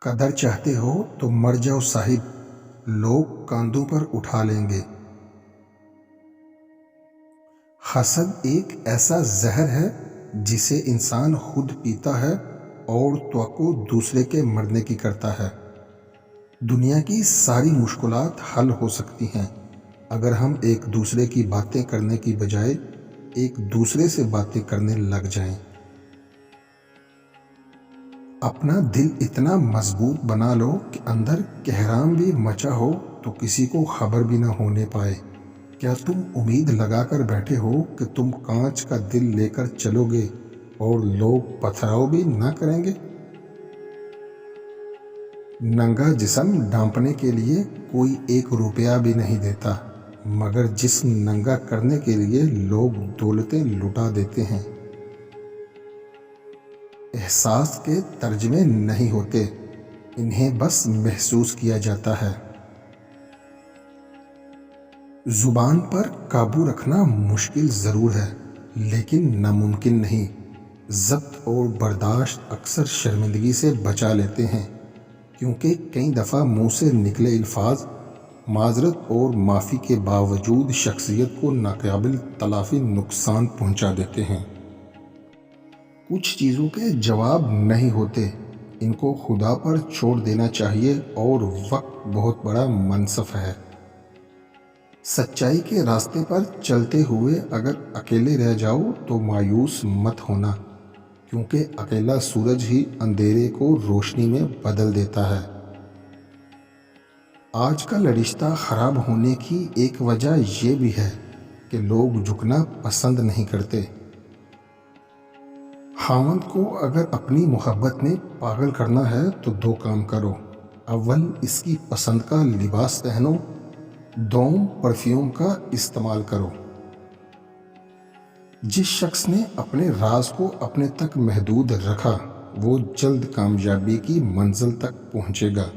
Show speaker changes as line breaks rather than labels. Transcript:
قدر چاہتے ہو تو مر جاؤ صاحب، لوگ کاندھوں پر اٹھا لیں گے۔ حسد ایک ایسا زہر ہے جسے انسان خود پیتا ہے اور توقع دوسرے کے مرنے کی کرتا ہے۔ دنیا کی ساری مشکلات حل ہو سکتی ہیں اگر ہم ایک دوسرے کی باتیں کرنے کی بجائے ایک دوسرے سے باتیں کرنے لگ جائیں۔ اپنا دل اتنا مضبوط بنا لو کہ اندر کہرام بھی مچا ہو تو کسی کو خبر بھی نہ ہونے پائے۔ کیا تم امید لگا کر بیٹھے ہو کہ تم کانچ کا دل لے کر چلو گے اور لوگ پتھراؤ بھی نہ کریں گے؟ ننگا جسم ڈھانپنے کے لیے کوئی 1 روپیہ بھی نہیں دیتا، مگر جسم ننگا کرنے کے لیے لوگ دولتیں لٹا دیتے ہیں۔ احساس کے ترجمے نہیں ہوتے، انہیں بس محسوس کیا جاتا ہے۔ زبان پر قابو رکھنا مشکل ضرور ہے لیکن ناممکن نہیں۔ ضبط اور برداشت اکثر شرمندگی سے بچا لیتے ہیں، کیونکہ کئی دفعہ منہ سے نکلے الفاظ معذرت اور معافی کے باوجود شخصیت کو ناقابل تلافی نقصان پہنچا دیتے ہیں۔ کچھ چیزوں کے جواب نہیں ہوتے، ان کو خدا پر چھوڑ دینا چاہیے، اور وقت بہت بڑا منصف ہے۔ سچائی کے راستے پر چلتے ہوئے اگر اکیلے رہ جاؤ تو مایوس مت ہونا، کیونکہ اکیلا سورج ہی اندھیرے کو روشنی میں بدل دیتا ہے۔ آج کل رشتہ خراب ہونے کی ایک وجہ یہ بھی ہے کہ لوگ جھکنا پسند نہیں کرتے۔ خاوند کو اگر اپنی محبت میں پاگل کرنا ہے تو 2 کام کرو۔ اول، اس کی پسند کا لباس پہنو، دوم، پرفیوم کا استعمال کرو۔ جس شخص نے اپنے راز کو اپنے تک محدود رکھا وہ جلد کامیابی کی منزل تک پہنچے گا۔